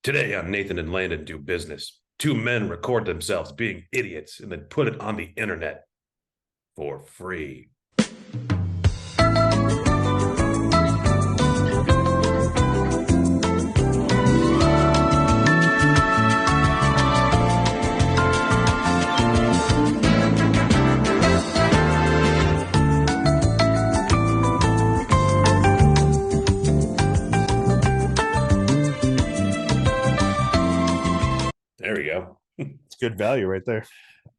Today on Nathan and Landon Do Business, two men record themselves being idiots and then put it on the internet for free. There we go. It's good value right there.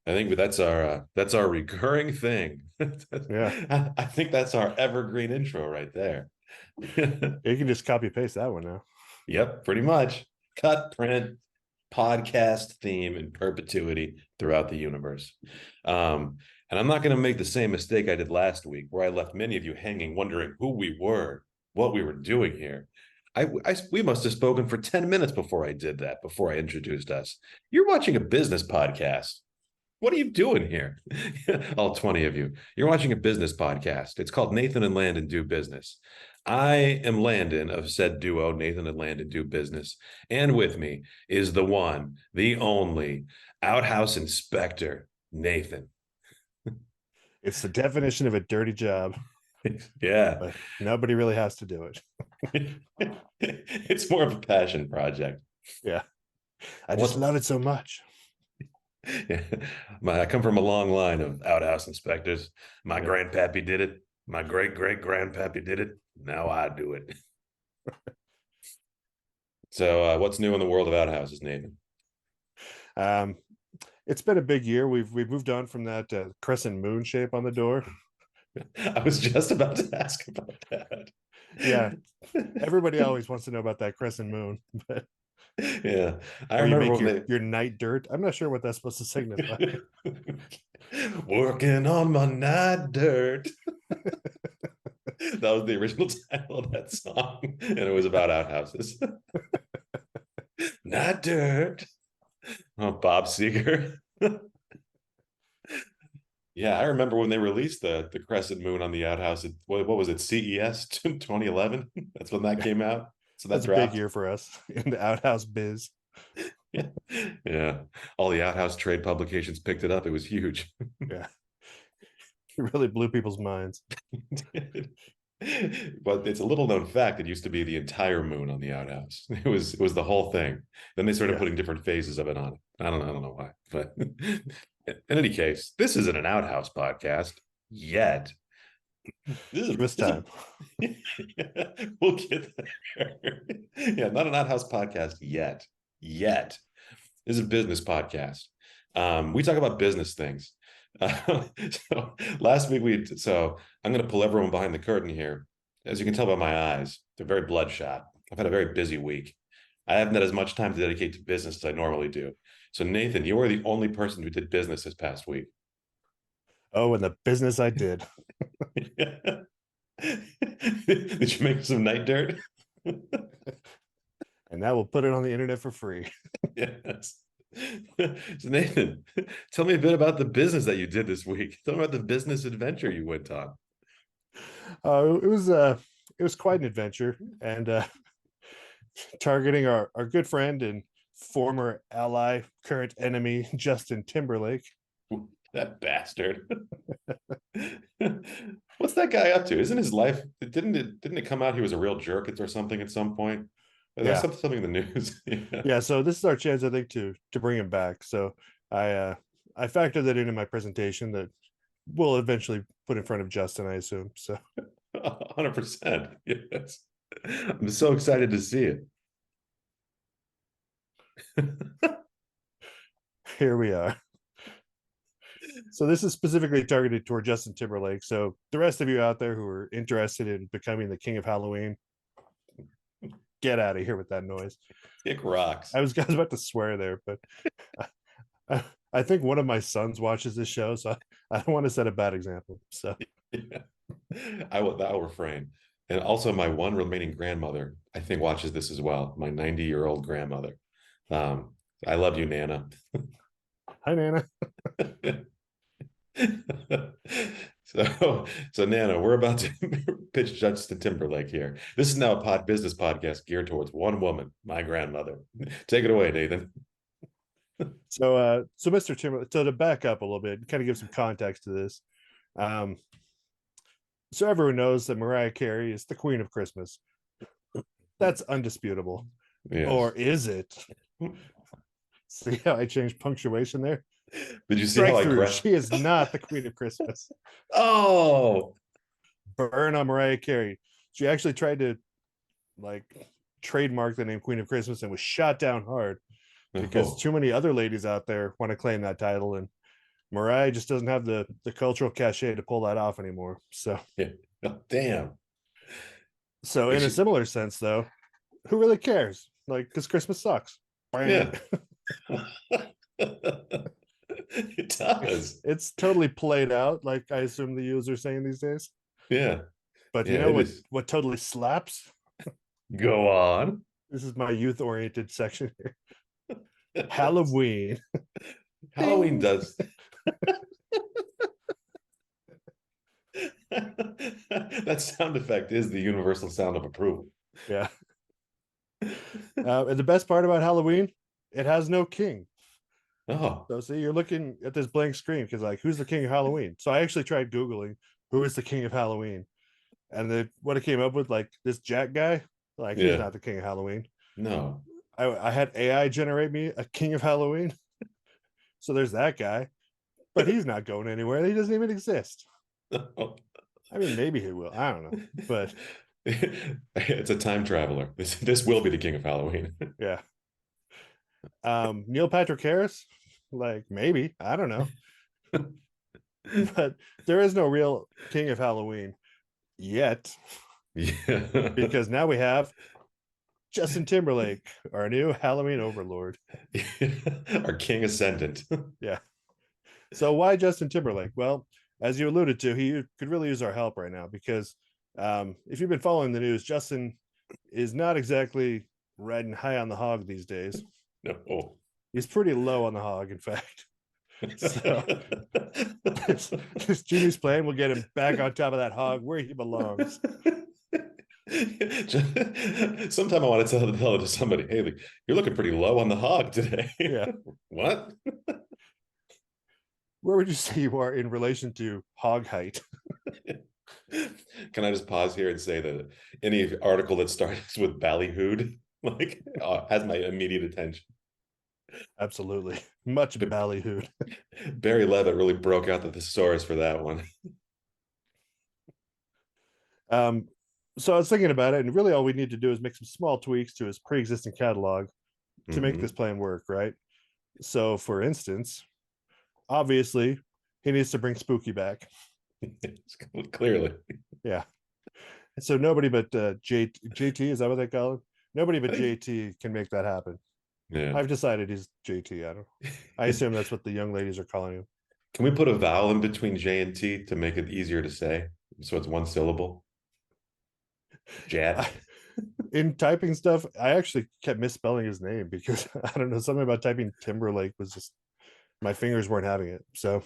I think that's our recurring thing. Yeah. I think that's our evergreen intro right there. You can just copy paste that one now. Yep, pretty much. Cut, print, podcast theme in perpetuity throughout the universe. And I'm not going to make the same mistake I did last week, where I left many of you hanging, wondering who we were, what we were doing here. We must have spoken for 10 minutes before I did that, before I introduced us. You're watching a business podcast. What are you doing here? All 20 of you. You're watching a business podcast. It's called Nathan and Landon Do Business. I am Landon of said duo, Nathan and Landon Do Business. And with me is the one, the only outhouse inspector, Nathan. It's the definition of a dirty job. Yeah. But nobody really has to do it. It's more of a passion project. Yeah. I just love it so much. Yeah. I come from a long line of outhouse inspectors. My grandpappy did it. My great-great-grandpappy did it. Now I do it. So what's new in the world of outhouses, Nathan? It's been a big year. We've moved on from that crescent moon shape on the door. I was just about to ask about that. Yeah. Everybody always wants to know about that crescent moon. But yeah. I remember your night dirt. I'm not sure what that's supposed to signify. Working on my night dirt. That was the original title of that song, and it was about outhouses. Night dirt. Oh, Bob Seger. Yeah, I remember when they released the crescent moon on the outhouse. What was it? CES 2011. That's when that came out. So that's a big year for us in the outhouse biz. Yeah. All the outhouse trade publications picked it up. It was huge. Yeah. It really blew people's minds. But it's a little known fact, it used to be the entire moon on the outhouse. It was the whole thing. Then they started putting different phases of it on it. I don't know why. But in any case, this isn't an outhouse podcast yet. This time. We'll get there. Yeah, not an outhouse podcast yet. This is a business podcast. We talk about business things. So last week I'm going to pull everyone behind the curtain here. As you can tell by my eyes, they're very bloodshot. I've had a very busy week. I haven't had as much time to dedicate to business as I normally do. So Nathan, you are the only person who did business this past week. Oh, and the business I did. Did you make some night dirt? And now we'll put it on the internet for free. Yes. So Nathan, tell me a bit about the business that you did this week. Tell me about the business adventure you went on. It was quite an adventure, and targeting our good friend and former ally, current enemy, Justin Timberlake. That bastard. What's that guy up to? Isn't his life, didn't it come out he was a real jerk or something at some point? There's something in the news. Yeah, so this is our chance, I think, to bring him back. So I factored that into my presentation that we'll eventually put in front of Justin, I assume. So 100%. Yes. I'm so excited to see it. Here we are. So this is specifically targeted toward Justin Timberlake. So the rest of you out there who are interested in becoming the king of Halloween, get out of here with that noise. Kick rocks. I was about to swear there, but I think one of my sons watches this show, so I don't want to set a bad example. So yeah. I'll refrain. And also my one remaining grandmother, I think, watches this as well. My 90-year-old grandmother. I love you, Nana. Hi, Nana. So Nana, we're about to pitch Justin Timberlake here. This is now a business podcast geared towards one woman, my grandmother. Take it away, Nathan. So Mr. Timberlake, so to back up a little bit, kind of give some context to this. Um, so everyone knows that Mariah Carey is the queen of Christmas. That's undisputable. Or Yes. is it? See how I changed punctuation there? Did you see Strike how I through. cracked? She is not the queen of Christmas. Oh, Burn on Mariah Carey. She actually tried to like trademark the name Queen of Christmas and was shot down hard because oh. too many other ladies out there want to claim that title, and Mariah just doesn't have the cultural cachet to pull that off anymore. So Yeah. Oh, damn. so Like in a she, similar sense though, who really cares? Like, because Christmas sucks. yeah. It does. It's totally played out, like I assume the users are saying these days. Yeah. But you Yeah, know it what is. what totally slaps? Go on. This is my youth oriented section here. Halloween. Halloween Ding. does. That sound effect is the universal sound of approval. Yeah. And the best part about Halloween, it has no king. Oh, So see, you're looking at this blank screen because like, who's the king of Halloween? So I actually tried Googling who is the king of Halloween, and what it came up with, like this Jack guy, like he's yeah. not the king of Halloween. No. I had AI generate me a king of Halloween. So there's that guy, but he's not going anywhere. He doesn't even exist. I mean, maybe he will. I don't know, but It's a time traveler. This will be the king of Halloween. yeah. Neil Patrick Harris, like maybe, I don't know, but there is no real king of Halloween yet Yeah. because now we have Justin Timberlake, our new Halloween overlord. Our king ascendant. Yeah. So why Justin Timberlake? Well, as you alluded to, he could really use our help right now because if you've been following the news, Justin is not exactly riding high on the hog these days. No. He's pretty low on the hog, in fact. So this genius plan will get him back on top of that hog where he belongs. Sometime I want to tell it to somebody, hey, you're looking pretty low on the hog today. Yeah. What? Where would you say you are in relation to hog height? Can I just pause here and say that any article that starts with ballyhooed like has my immediate attention. Absolutely. Much ballyhooed. Barry Levitt really broke out the thesaurus for that one. So I was thinking about it, and really all we need to do is make some small tweaks to his pre-existing catalog to make this plan work, right? So for instance, obviously he needs to bring Spooky back. Clearly. Yeah. So nobody but JT, is that what they call him? Nobody but JT can make that happen. Yeah. I've decided he's JT. I assume that's what the young ladies are calling him. Can we put a vowel in between J and T to make it easier to say? So it's one syllable. Jat. In typing stuff, I actually kept misspelling his name because I don't know, something about typing Timberlake was just, my fingers weren't having it. So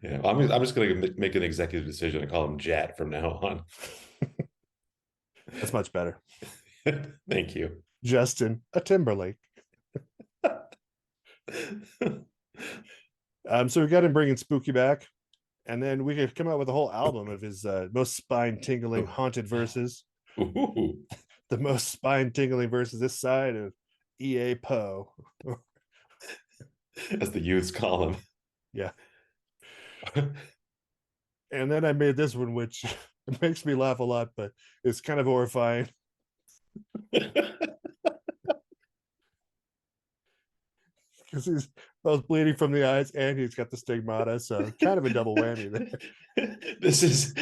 yeah, I'm just going to make an executive decision and call him Jat from now on. That's much better. Thank you. Justin, a Timberlake. So we got him bringing Spooky back, and then we could come out with a whole album of his most spine-tingling haunted verses. Ooh. The most spine-tingling verses this side of EA Poe. As the youths call him. Yeah. And then I made this one, which it makes me laugh a lot, but it's kind of horrifying. Because he's both bleeding from the eyes and he's got the stigmata, so kind of a double whammy there. This is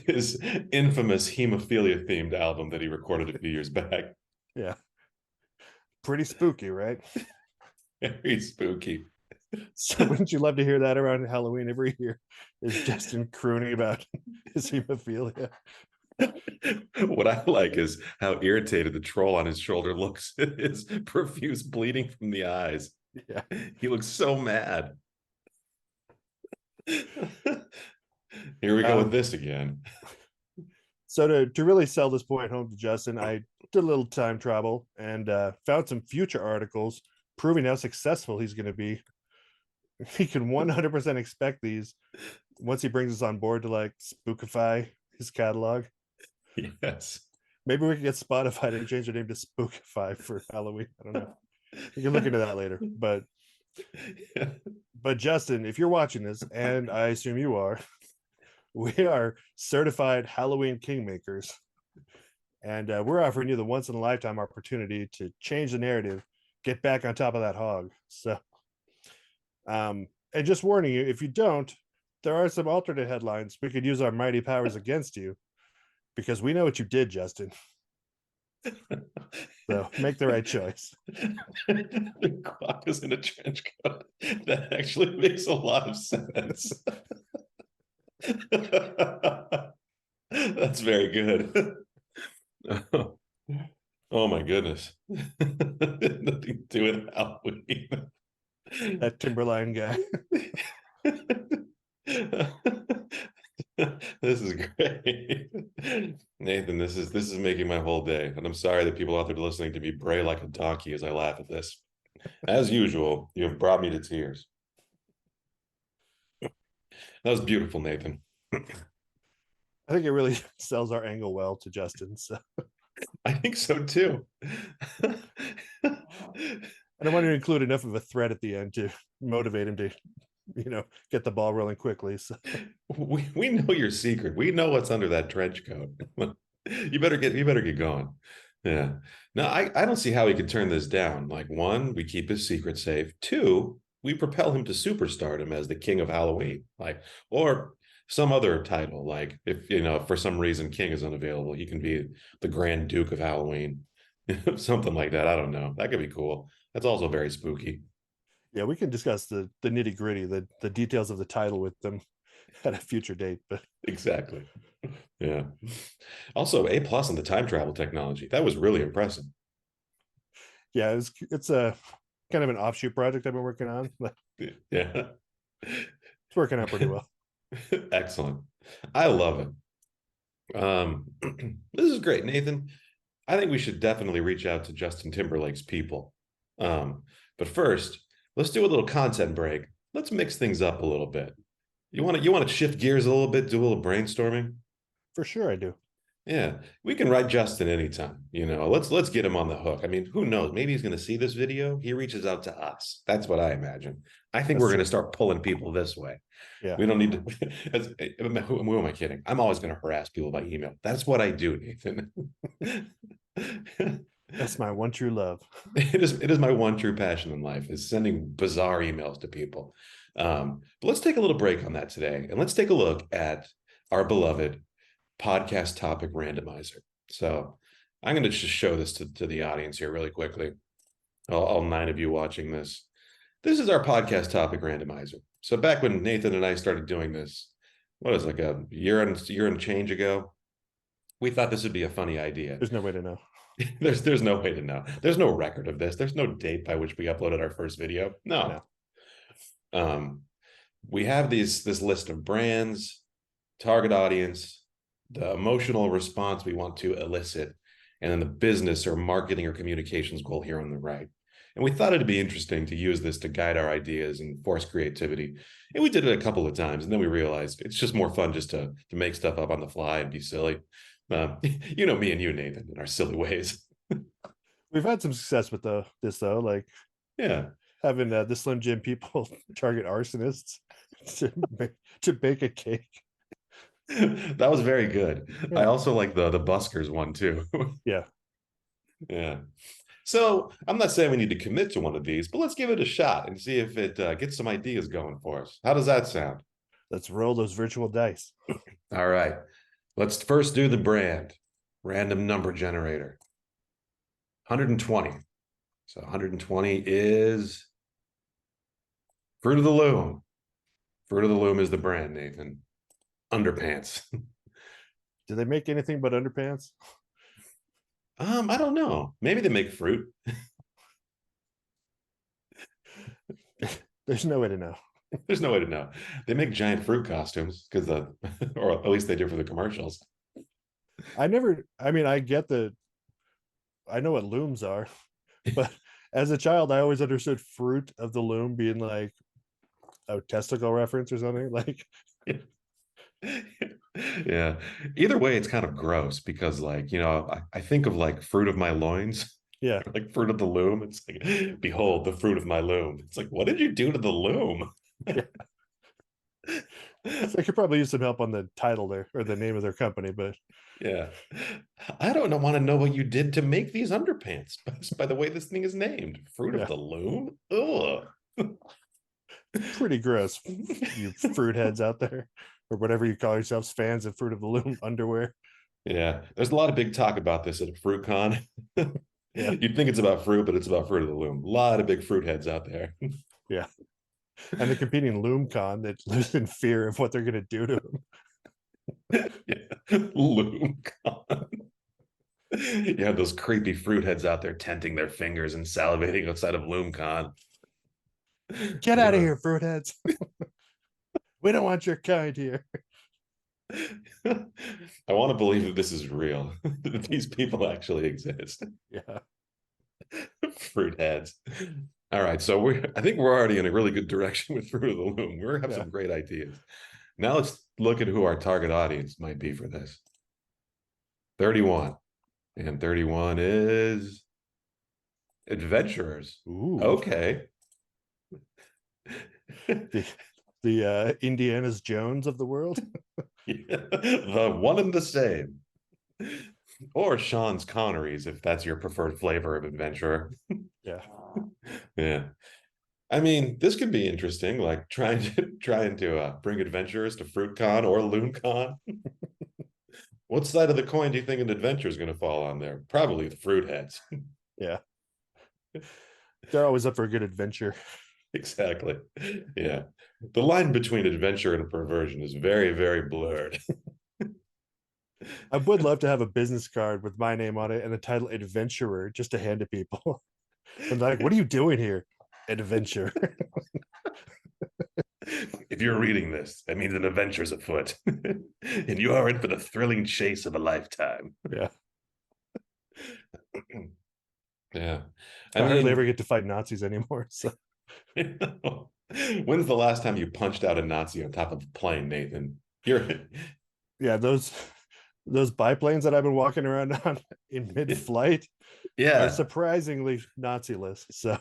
his infamous hemophilia themed album that he recorded a few years back. Yeah. Pretty spooky, right? Very spooky. So wouldn't you love to hear that around Halloween every year? Is Justin crooning about his hemophilia? What I like is how irritated the troll on his shoulder looks at his profuse bleeding from the eyes. Yeah. He looks so mad. Here we go with Um, this again. so to really sell this point home to Justin, I did a little time travel and found some future articles proving how successful he's going to be. He can 100% expect these once he brings us on board to like spookify his catalog. Yes. Maybe we could get Spotify to change their name to Spookify for Halloween. I don't know. We can look into that later. But Justin, if you're watching this, and I assume you are, we are certified Halloween kingmakers, and we're offering you the once in a lifetime opportunity to change the narrative, get back on top of that hog. So, and just warning you, if you don't, there are some alternate headlines. We could use our mighty powers against you because we know what you did, Justin. So make the right choice. The clock is in a trench coat. That actually makes a lot of sense. That's very good. Oh my goodness. Nothing to do with Halloween. That Timberline guy. This is great. Nathan, this is making my whole day. And I'm sorry that people out there listening to me bray like a donkey as I laugh at this. As usual, you have brought me to tears. That was beautiful, Nathan. I think it really sells our angle well to Justin. So I think so too. and I wanted to include enough of a threat at the end to motivate him to, get the ball rolling quickly. So we know your secret. We know what's under that trench coat. You better get going. Yeah. No, I don't see how we could turn this down. Like, one, we keep his secret safe. Two, we propel him to superstardom as the king of Halloween. Like, or some other title. Like, if for some reason King is unavailable, he can be the Grand Duke of Halloween. Something like that. I don't know. That could be cool. That's also very spooky. yeah, we can discuss the nitty gritty, the details of the title with them at a future date. But Exactly. Yeah. Also, A+ on the time travel technology. That was really impressive. yeah, it's a kind of an offshoot project I've been working on, but Yeah. it's working out pretty well. Excellent. I love it. This is great, Nathan. I think we should definitely reach out to Justin Timberlake's people. But first, let's do a little content break. Let's mix things up a little bit. You want to shift gears a little bit, do a little brainstorming? For sure, I do. Yeah, we can write Justin anytime. Let's get him on the hook. I mean, who knows? Maybe he's going to see this video. He reaches out to us. That's what I imagine. I think That's we're going true. to start pulling people this way. Yeah, We don't need to. Who am I kidding? I'm always going to harass people by email. That's what I do, Nathan. that's my one true love. It is my one true passion in life is sending bizarre emails to people. But let's take a little break on that today, and let's take a look at our beloved podcast topic randomizer. So I'm going to just show this to the audience here really quickly. All 9 of you watching this. This is our podcast topic randomizer. So back when Nathan and I started doing this, what is like a year and change ago, we thought this would be a funny idea. There's no way to know. There's no way to know. There's no record of this. There's no date by which we uploaded our first video. No. We have this list of brands, target audience, the emotional response we want to elicit, and then the business or marketing or communications goal here on the right. And we thought it'd be interesting to use this to guide our ideas and force creativity. And we did it a couple of times, and then we realized it's just more fun just to make stuff up on the fly and be silly. Me and you, Nathan, in our silly ways. We've had some success with this though, like Yeah. having the Slim Jim people target arsonists to bake a cake. That was very good. Yeah. I also like the buskers one too. Yeah. Yeah. So I'm not saying we need to commit to one of these, but let's give it a shot and see if it gets some ideas going for us. How does that sound? Let's roll those virtual dice. All right. Let's first do the brand. Random number generator. 120. So 120 is Fruit of the Loom. Fruit of the Loom is the brand, Nathan. Underpants. Do they make anything but underpants? I don't know. Maybe they make fruit. There's no way to know. There's no way to know. They make giant fruit costumes because or at least they do for the commercials. I mean, I know what looms are, but as a child, I always understood fruit of the loom being like a testicle reference or something. Like, Yeah. Either way, it's kind of gross because, like, I think of like fruit of my loins, yeah, like fruit of the loom. It's like, behold, the fruit of my loom. It's like, what did you do to the loom? yeah. So I could probably use some help on the title there or the name of their company, but Yeah. I don't want to know what you did to make these underpants by the way this thing is named. Fruit of yeah, the loom? Ugh. pretty gross. You fruit heads out there, or whatever you call yourselves, fans of Fruit of the Loom underwear. Yeah. There's a lot of big talk about this at a fruit con. Yeah, You'd think it's about fruit, but it's about fruit of the loom. A lot of big fruit heads out there. yeah. And the competing Loom Con that lives in fear of what they're going to do to them. Yeah. Loom con. You have those creepy fruit heads out there tenting their fingers and salivating outside of LoomCon. Get out of here, fruit heads. We don't want your kind here. I want to believe that this is real, that these people actually exist. Yeah, Fruit heads. All right, so I think we're already in a really good direction with Fruit of the Loom. We have yeah. some great ideas. Now let's look at who our target audience might be for this. 31. And 31 is adventurers. Ooh, Okay. the Indiana's Jones of the world. Yeah, the one and the same. Or Sean's Connery's, if that's your preferred flavor of adventurer. Yeah, Yeah. I mean, this could be interesting, like trying to bring adventurers to FruitCon or LoonCon. What side of the coin do you think an adventure is going to fall on there? Probably the fruit heads. yeah. They're always up for a good adventure. Exactly. Yeah. The line between adventure and perversion is very, very blurred. I would love to have a business card with my name on it and the title Adventurer just to hand to people. And like, what are you doing here? Adventure. If you're reading this, that means an adventure's afoot. And you are in for the thrilling chase of a lifetime. Yeah. Yeah. I I hardly mean, ever get to fight Nazis anymore. So when's the last time you punched out a Nazi on top of a plane, Nathan? You're yeah, those biplanes that I've been walking around on in mid-flight are yeah, surprisingly Nazi-less. So,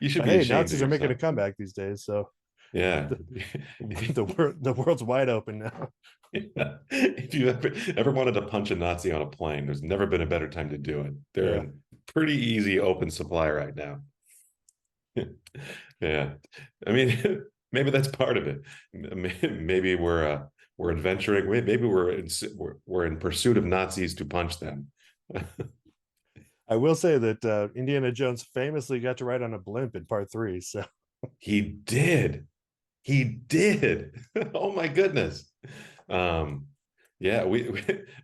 you should but be hey, ashamed of Nazis are making a yourself. comeback these days. So Yeah. the, the world's wide open now. Yeah. If you ever wanted to punch a Nazi on a plane, there's never been a better time to do it. They're Yeah, in pretty easy open supply right now. Yeah. I mean, maybe that's part of it. Maybe we're adventuring. Maybe we're in pursuit of Nazis to punch them. I will say that Indiana Jones famously got to ride on a blimp in part three. So He did. He did. Oh my goodness. Um, yeah, we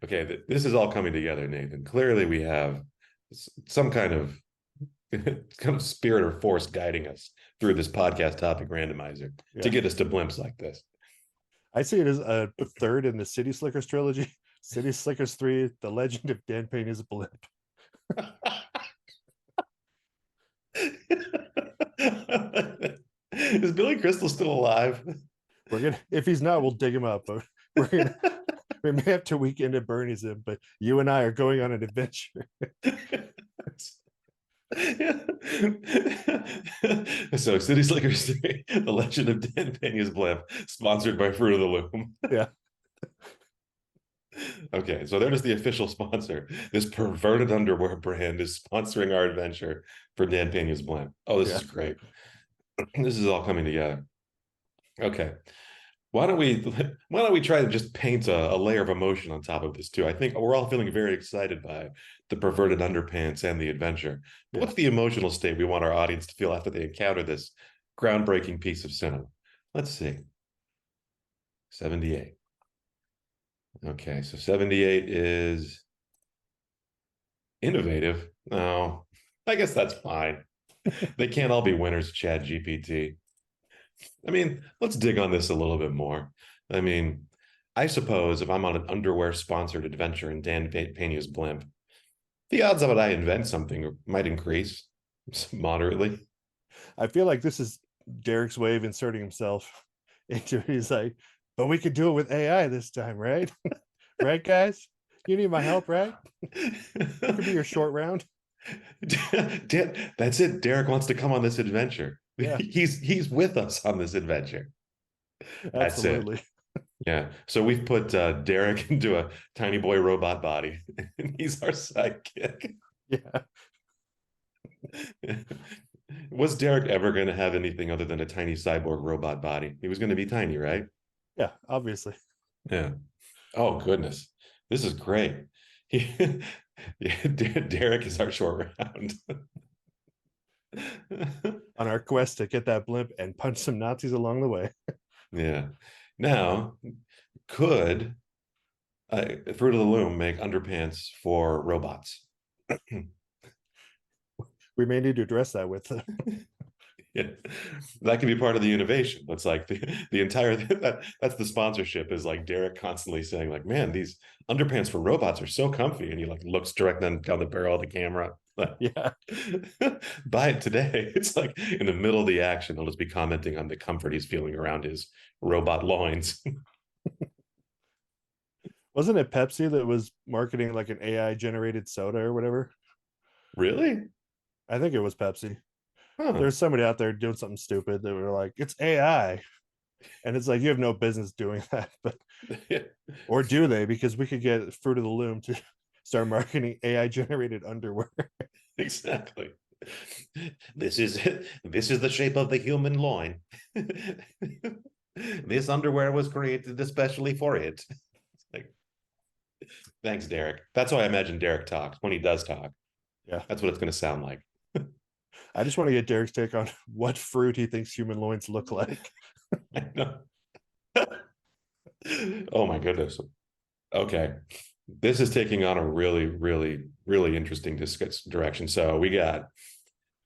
okay, this is all coming together, Nathan. Clearly we have some kind of spirit or force guiding us through this podcast topic randomizer to yeah, get us to blimps like this. I see it as a third in the City Slickers trilogy. City Slickers 3, The Legend of Dan Pena's Blimp. Is Billy Crystal still alive? We're gonna, if he's not, we'll dig him up. But we're gonna, we may have to weekend at Bernie's him. But you and I are going on an adventure. So City Slickers 3, The Legend of Dan Pena's Blimp, sponsored by Fruit of the Loom. Yeah, Okay, so there's the official sponsor. This perverted underwear brand is sponsoring our adventure for Dan Pena's Blimp. Oh, this yeah. is great. This is all coming together. Okay. Why don't we try to just paint a layer of emotion on top of this too? I think we're all feeling very excited by the perverted underpants and the adventure. But Yeah. what's the emotional state we want our audience to feel after they encounter this groundbreaking piece of cinema? Let's see. 78. Okay, so 78 is innovative. Oh, I guess that's fine. They can't all be winners, Chad GPT. I mean, let's dig on this a little bit more. I mean, I suppose if I'm on an underwear sponsored adventure in Dan Pena's blimp, the odds of it I invent something might increase moderately. I feel like this is Derek's way of inserting himself into it. He's like, but we could do it with AI this time, right? Right, guys? You need my help, right? It could be your short round. That's it. Derek wants to come on this adventure. Yeah, He's with us on this adventure. That's it. absolutely. Yeah. So we've put Derek into a tiny boy robot body, and he's our sidekick. Yeah, Was Derek ever going to have anything other than a tiny cyborg robot body? He was going to be tiny, right? yeah, obviously. Yeah. Oh goodness, this is great. He, yeah, Derek is our short round. On our quest to get that blimp and punch some Nazis along the way. Yeah. Now, could Fruit of the Loom make underpants for robots? We may need to address that with Yeah, that could be part of the innovation. That's like the entire that's the sponsorship is like Derek constantly saying like, man, these underpants for robots are so comfy, and he like looks direct down the barrel of the camera. Like, yeah. buy it today. It's like in the middle of the action, he'll just be commenting on the comfort he's feeling around his robot loins. Wasn't it Pepsi that was marketing like an AI generated soda or whatever? Really? I think it was Pepsi. Huh. There's somebody out there doing something stupid that were like, it's AI. And it's like you have no business doing that, but or do they? Because we could get Fruit of the Loom to start marketing AI generated underwear. Exactly. This is the shape of the human loin. This underwear was created especially for it. Like, thanks, Derek. That's how I imagine Derek talks when he does talk. Yeah. That's what it's going to sound like. I just want to get Derek's take on what fruit he thinks human loins look like. I know. Oh my goodness. Okay. This is taking on a really, really, really interesting direction. So we got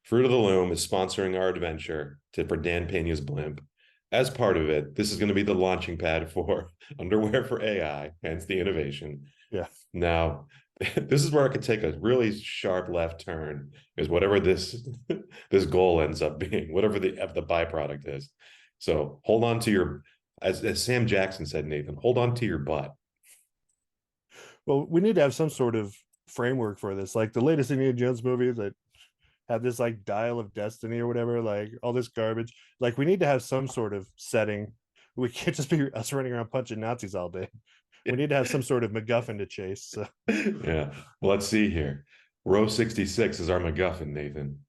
Fruit of the Loom is sponsoring our adventure for Dan Pena's blimp. As part of it, this is going to be the launching pad for underwear for AI, hence the innovation. Yeah. Now, this is where I could take a really sharp left turn, is whatever this goal ends up being, whatever the byproduct is. So hold on to your, as Sam Jackson said, Nathan, hold on to your butt. Well, we need to have some sort of framework for this. Like the latest Indiana Jones movie that had this like dial of destiny or whatever, like all this garbage. Like we need to have some sort of setting. We can't just be us running around punching Nazis all day. We need to have some sort of MacGuffin to chase. So. Yeah. Well, let's see here. Row 66 is our MacGuffin, Nathan.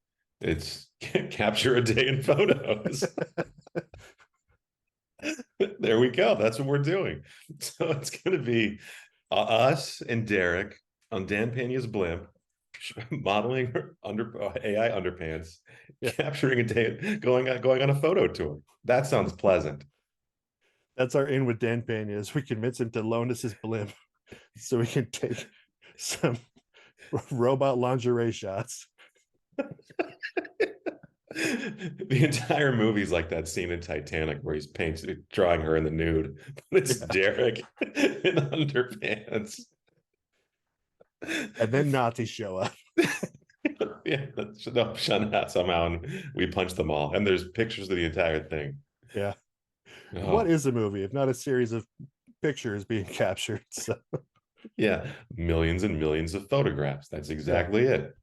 It's capture a day in photos. There we go. That's what we're doing. So it's going to be us and Derek on Dan Pena's blimp, modeling AI underpants, Yeah. capturing a day, going on a photo tour. That sounds pleasant. That's our in with Dan Pena is we convince him to loan us his blimp so we can take some robot lingerie shots. The entire movie's like that scene in Titanic where he's drawing her in the nude, but it's Derek in underpants. And then Nazis show up. Yeah, no, somehow and we punch them all, and there's pictures of the entire thing. Yeah. Oh. What is a movie if not a series of pictures being captured? So. Yeah, millions and millions of photographs. That's exactly it.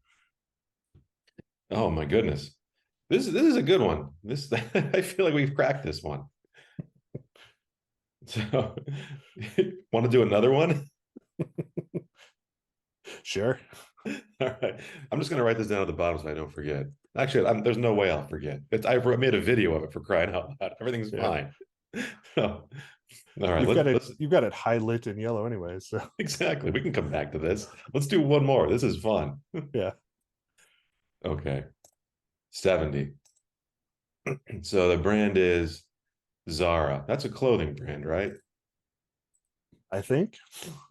Oh my goodness, this is a good one. This I feel like we've cracked this one. So, want to do another one? Sure. All right. I'm just going to write this down at the bottom so I don't forget. Actually, there's no way I'll forget. I made a video of it for crying out loud. Everything's fine. All right. You've got it highlighted in yellow anyway. So exactly. We can come back to this. Let's do one more. This is fun. Yeah. Okay. 70. So the brand is Zara. That's a clothing brand, right? I think.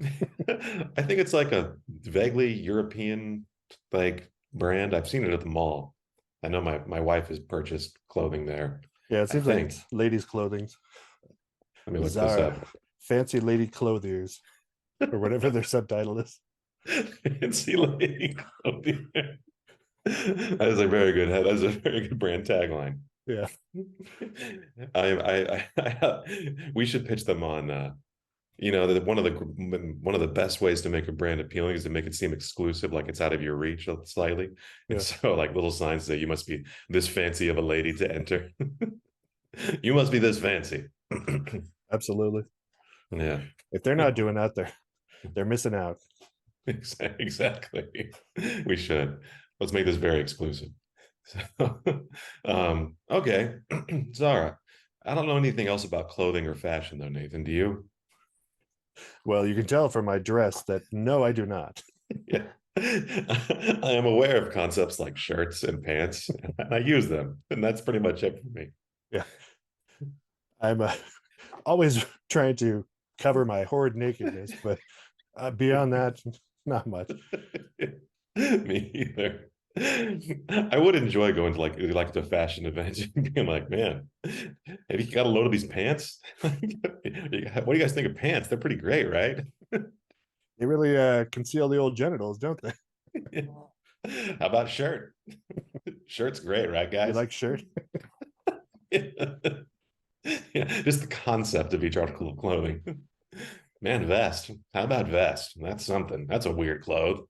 I think it's like a vaguely European like brand. I've seen it at the mall. I know my wife has purchased clothing there. Yeah, it I seems like think. it's ladies' clothing. Let me look this Zara, up. fancy lady clothiers, or whatever their subtitle is. Fancy lady clothing. That is a very good head. That is a very good brand tagline. Yeah. We should pitch them on one of the best ways to make a brand appealing is to make it seem exclusive, like it's out of your reach slightly. And Yeah. so like little signs say you must be this fancy of a lady to enter. You must be this fancy. Absolutely. Yeah. If they're not doing that, they're missing out. Exactly. We should. Let's make this very exclusive. So, okay. Zara. I don't know anything else about clothing or fashion though, Nathan. Do you? Well, you can tell from my dress that no, I do not. Yeah. I am aware of concepts like shirts and pants, and I use them, and that's pretty much it for me. Yeah. I'm always trying to cover my horrid nakedness, but beyond that, not much. Me either. I would enjoy going to like the fashion events and being like, man, have you got a load of these pants? What do you guys think of pants? They're pretty great, right? They really conceal the old genitals, don't they? How about shirt? Shirt's great, right, You guys? like shirt? Yeah, just the concept of each article of clothing. Man, vest. How about vest? That's something. That's a weird clothes.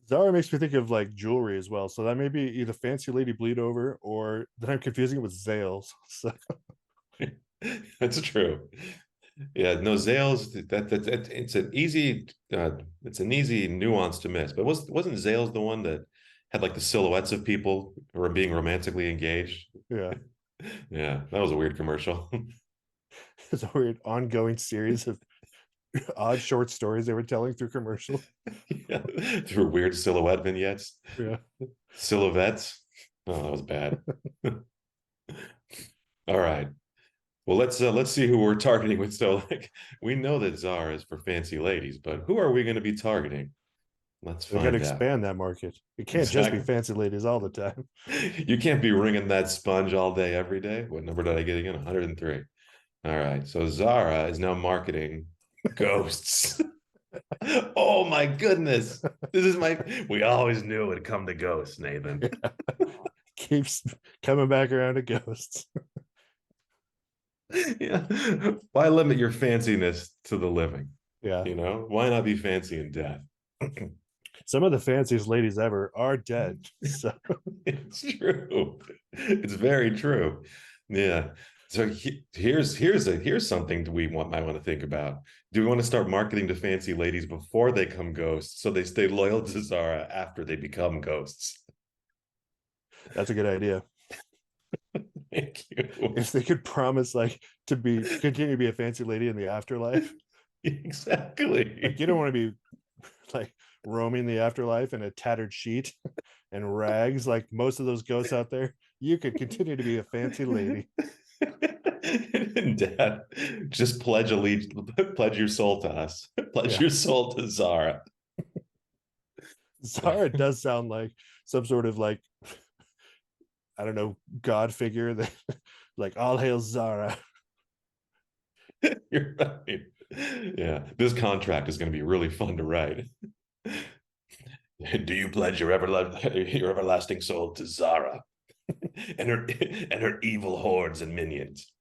Zara makes me think of like jewelry as well. So that may be either fancy lady bleed over or then I'm confusing it with Zales. So That's true. Yeah, no, Zales. That it's an easy nuance to miss. But wasn't Zales the one that had like the silhouettes of people who were being romantically engaged? yeah, Yeah, that was a weird commercial. it's a weird ongoing series of odd short stories they were telling through commercial. Yeah, through weird silhouette vignettes, Yeah. silhouettes. Oh, that was bad. All right. Well, let's see who we're targeting with. So, like, we know that Zara is for fancy ladies, but who are we going to be targeting? Let's They got to find out. expand that market. It can't just be Exactly. fancy ladies all the time. You can't be wringing that sponge all day, every day. What number did I get again? 103. All right. So Zara is now marketing ghosts. Oh my goodness. This is my we always knew it would come to ghosts, Nathan. Yeah. Keeps coming back around to ghosts. Yeah. Why limit your fanciness to the living? Yeah. You know, why not be fancy in death? Some of the fanciest ladies ever are dead. So It's true. It's very true. Yeah. So here's something might want to think about. Do we want to start marketing to fancy ladies before they come ghosts so they stay loyal to Zara after they become ghosts? that's a good idea. Thank you. If they could promise like to be continue to be a fancy lady in the afterlife, Exactly. like you don't want to be like roaming the afterlife in a tattered sheet and rags like most of those ghosts out there. You could continue to be a fancy lady. And Dad, just pledge your soul to us. Pledge Yeah. your soul to Zara. Zara does sound like some sort of like I don't know, God figure that like all hail Zara. You're right. Yeah, this contract is going to be really fun to write. Do you pledge your everlasting soul to Zara and her evil hordes and minions?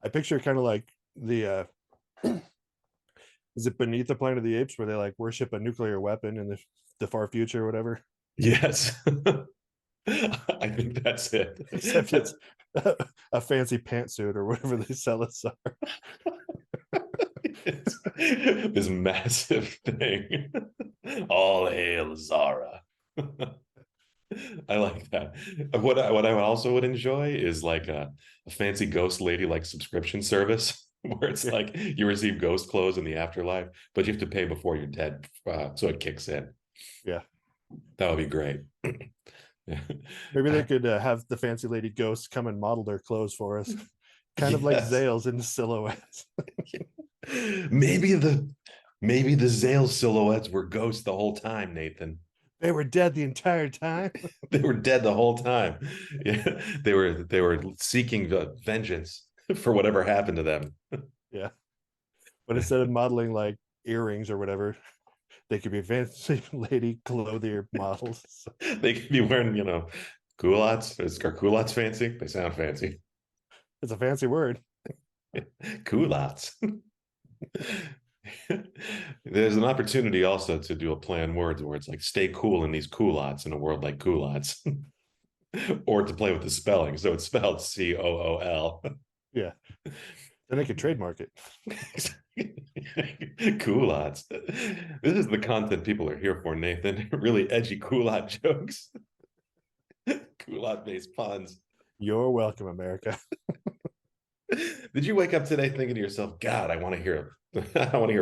I picture kind of like the is it Beneath the Planet of the Apes where they like worship a nuclear weapon in the far future or whatever? Yes. I think that's it. Except it's a fancy pantsuit or whatever they sell at Zara. This massive thing. All hail Zara. I like that. What I also would enjoy is like a fancy ghost lady like subscription service where it's Yeah. like you receive ghost clothes in the afterlife, but you have to pay before you're dead, so it kicks in. Yeah. That would be great. Yeah. Maybe they could have the fancy lady ghosts come and model their clothes for us, kind of like Yes. Zales in the silhouettes. Maybe the Zale silhouettes were ghosts the whole time, Nathan. They were dead the entire time. They were dead the whole time. Yeah, they were seeking vengeance for whatever happened to them. Yeah. But instead of modeling like earrings or whatever, they could be fancy lady clothier models. They could be wearing, culottes. Are culottes fancy? They sound fancy. It's a fancy word. Culottes. There's an opportunity also to do a play on words where it's like stay cool in these culottes in a world like culottes. Or to play with the spelling. So it's spelled COOL. Yeah. Then they could trademark it. Culottes. This is the content people are here for, Nathan. Really edgy culotte jokes. Culotte based puns. You're welcome, America. Did you wake up today thinking to yourself, God, I want to hear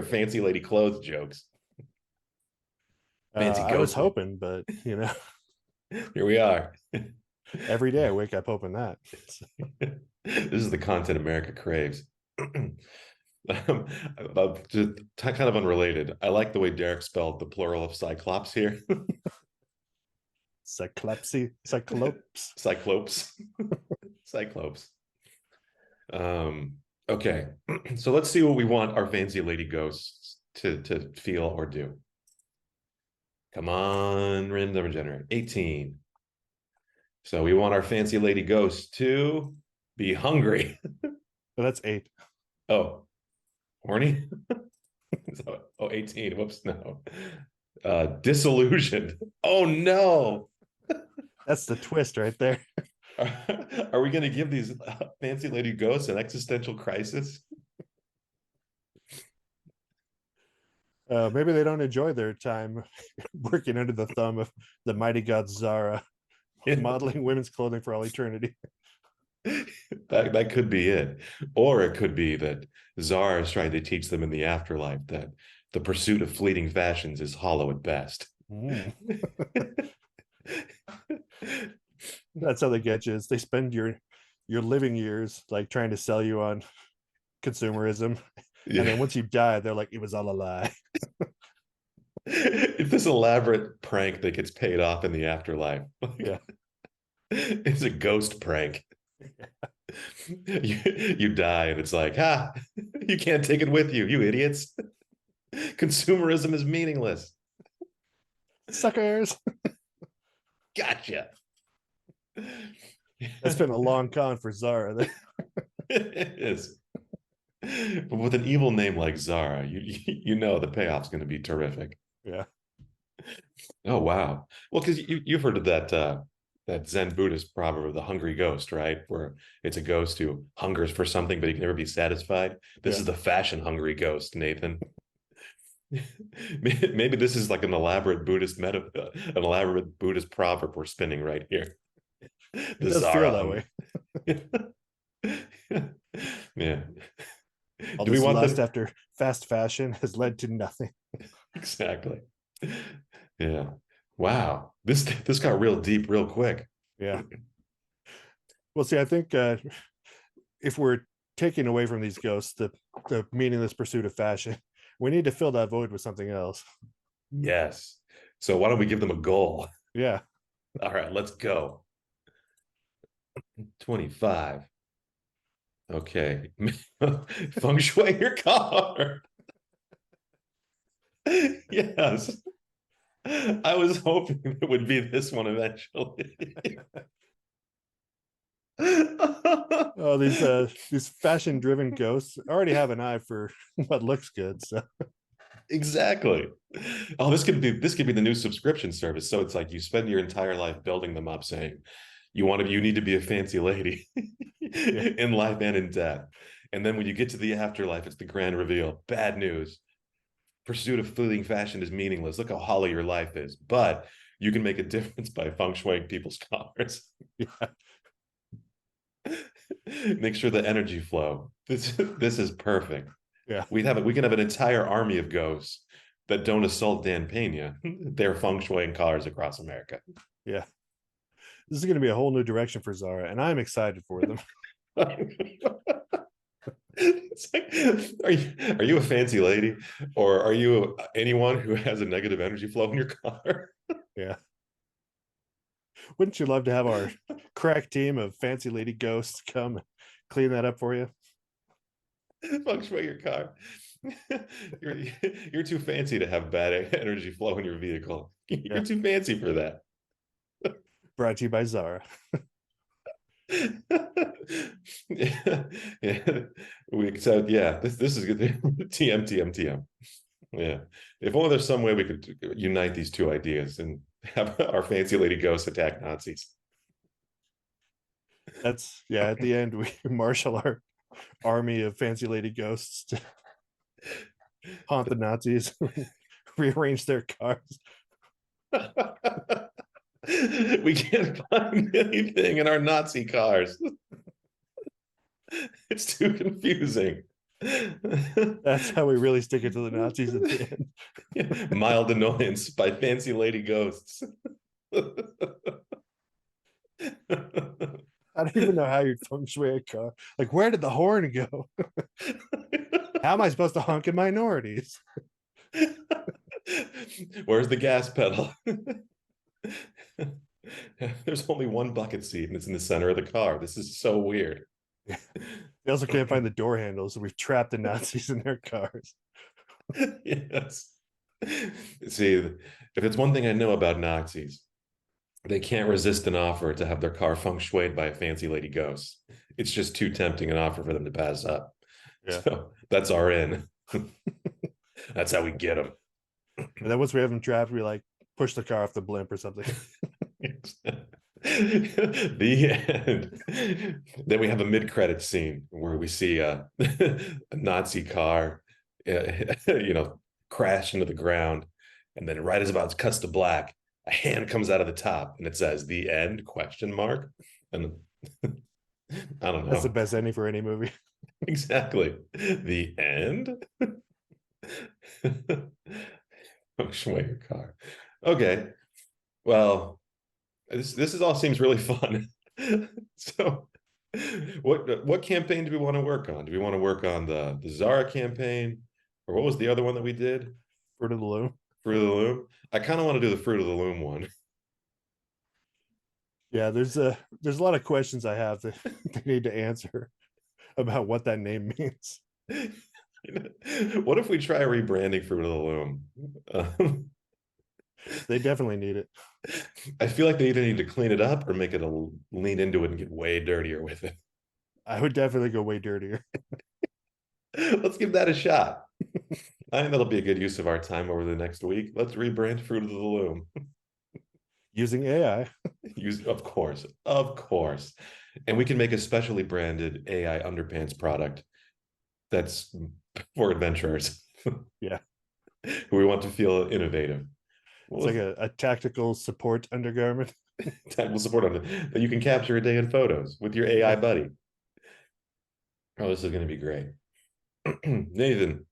fancy lady clothes jokes? Fancy I was ghost. hoping, but Here we are. every day I wake up hoping that. This is the content America craves. Just kind of unrelated. I like the way Derek spelled the plural of cyclops here. Cyclops. Cyclopes. Cyclopes. Okay. So let's see what we want our fancy lady ghosts to feel or do. Come on, random number generator. 18. So we want our fancy lady ghost to be hungry. Well, that's 8. Oh, horny? 18. Whoops, no. Disillusioned. Oh no. That's the twist right there. Are we going to give these fancy lady ghosts an existential crisis? Maybe they don't enjoy their time working under the thumb of the mighty god Zara, modeling women's clothing for all eternity. That could be it. Or it could be that Zara is trying to teach them in the afterlife that the pursuit of fleeting fashions is hollow at best. That's how they get you. Is they spend your living years like trying to sell you on consumerism, Yeah. and then once you die, they're like, it was all a lie. It's this elaborate prank that gets paid off in the afterlife. Yeah. It's a ghost prank. You die and it's like, you can't take it with you, you idiots. Consumerism is meaningless. Suckers. Gotcha. That's been a long con for Zara. It is. But with an evil name like Zara, you know the payoff's going to be terrific. Yeah. Oh wow. Well, because you've heard of that Zen Buddhist proverb of the hungry ghost, right? Where it's a ghost who hungers for something, but he can never be satisfied. This is the fashion hungry ghost, Nathan. Maybe this is like an elaborate Buddhist proverb we're spinning right here. It does feel that way. Yeah. All Do this we want lust them? after fast fashion has led to nothing. Exactly. Yeah. Wow. This got real deep real quick. Yeah. Well, see, I think if we're taking away from these ghosts the meaningless pursuit of fashion, we need to fill that void with something else. Yes. So why don't we give them a goal? Yeah. All right, let's go. 25. Okay. Feng shui your car. Yes. I was hoping it would be this one eventually. Oh, these fashion driven ghosts already have an eye for what looks good. So Exactly. Oh, this could be the new subscription service. So it's like you spend your entire life building them up, saying you need to be a fancy lady in life and in death. And then when you get to the afterlife, it's the grand reveal. Bad news. Pursuit of fleeting fashion is meaningless. Look how hollow your life is. But you can make a difference by feng shuiing people's cars. yeah. Make sure the energy flow. This is perfect. Yeah. We can have an entire army of ghosts that don't assault Dan Pena. They're feng shuiing cars across America. Yeah. This is going to be a whole new direction for Zara, and I'm excited for them. It's like, are you a fancy lady, or are you anyone who has a negative energy flow in your car? Yeah. Wouldn't you love to have our crack team of fancy lady ghosts come clean that up for you? Feng shui your car. You're you're too fancy to have bad energy flow in your vehicle. Yeah. You're too fancy for that. Brought to you by Zara. Yeah, yeah. This is good. TM TM TM. Yeah. If only there's some way we could unite these two ideas and have our fancy lady ghosts attack Nazis. That's yeah. At the end, we marshal our army of fancy lady ghosts to haunt the Nazis, rearrange their cars. We can't find anything in our Nazi cars. It's too confusing. That's how we really stick it to the Nazis at the end. Yeah. Mild annoyance by fancy lady ghosts. I don't even know how you'd feng shui a car. Like, where did the horn go? How am I supposed to honk in minorities? Where's the gas pedal? There's only one bucket seat and it's in the center of the car. This is so weird. We also can't find the door handles, so we've trapped the Nazis in their cars. Yes. See, if it's one thing I know about Nazis, they can't resist an offer to have their car feng shuied by a fancy lady ghost. It's just too tempting an offer for them to pass up. Yeah. So that's our in. That's how we get them. And then once we have them trapped, we like push the car off the blimp or something. The end. Then we have a mid-credit scene where we see a Nazi car, crash into the ground, and then right as about to cuts to black, a hand comes out of the top, and it says "the end?" question mark. And I don't know. That's the best ending for any movie. Exactly. The end. Oh, sway your car. Okay. Well, this is all seems really fun. So, what campaign do we want to work on? Do we want to work on the Zara campaign, or what was the other one that we did? Fruit of the Loom. Fruit of the Loom. I kind of want to do the Fruit of the Loom one. Yeah, there's a lot of questions I have that they need to answer about what that name means. What if we try rebranding Fruit of the Loom? They definitely need it. I feel like they either need to clean it up or make it lean into it and get way dirtier with it. I would definitely go way dirtier. Let's give that a shot. I think that'll be a good use of our time over the next week. Let's rebrand Fruit of the Loom. Using AI. Of course, and we can make a specially branded AI underpants product that's for adventurers. Yeah, who we want to feel innovative. it's like a tactical support undergarment. Tactical support on it that you can capture a day in photos with your AI buddy. Oh, this is going to be great. Nathan,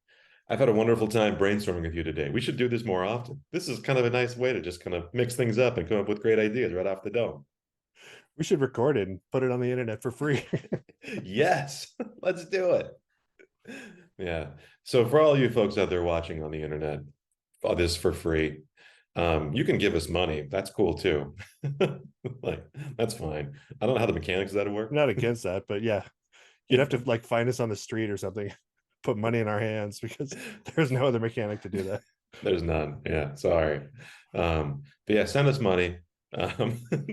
I've had a wonderful time brainstorming with you today. We should do this more often. This is kind of a nice way to just kind of mix things up and come up with great ideas right off the dome. We should record it and put it on the internet for free. Yes, let's do it. Yeah. So for all you folks out there watching on the internet, all this for free, you can give us money. That's cool too. Like, that's fine. I don't know how the mechanics of that work. I'm not against that, but yeah, you'd have to like find us on the street or something, put money in our hands because there's no other mechanic to do that. There's none. Yeah, sorry. But yeah, send us money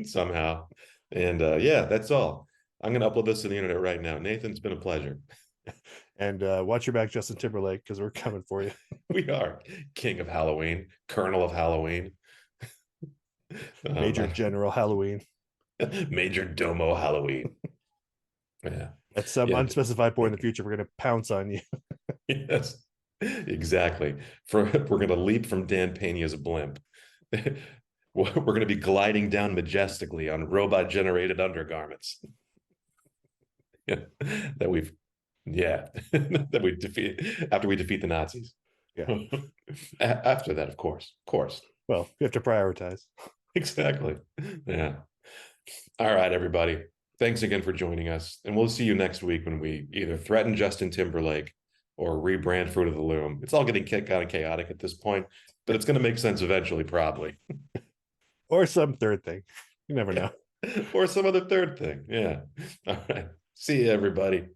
somehow. And yeah, that's all. I'm gonna upload this to the internet right now. Nathan, it's been a pleasure. And watch your back, Justin Timberlake, because we're coming for you. We are king of Halloween, colonel of Halloween, Major General Halloween. Major Domo Halloween. Yeah. At some unspecified point in the future, we're going to pounce on you. Yes, exactly. We're going to leap from Dan Pena's blimp. We're going to be gliding down majestically on robot-generated undergarments. Yeah, that we defeat after we defeat the Nazis. Yeah. After that, of course. Well, you have to prioritize. Exactly. Yeah. All right, everybody. Thanks again for joining us. And we'll see you next week when we either threaten Justin Timberlake or rebrand Fruit of the Loom. It's all getting kind of chaotic at this point, but it's going to make sense eventually, probably. Or some third thing. You never know. Or some other third thing. Yeah. All right. See you, everybody.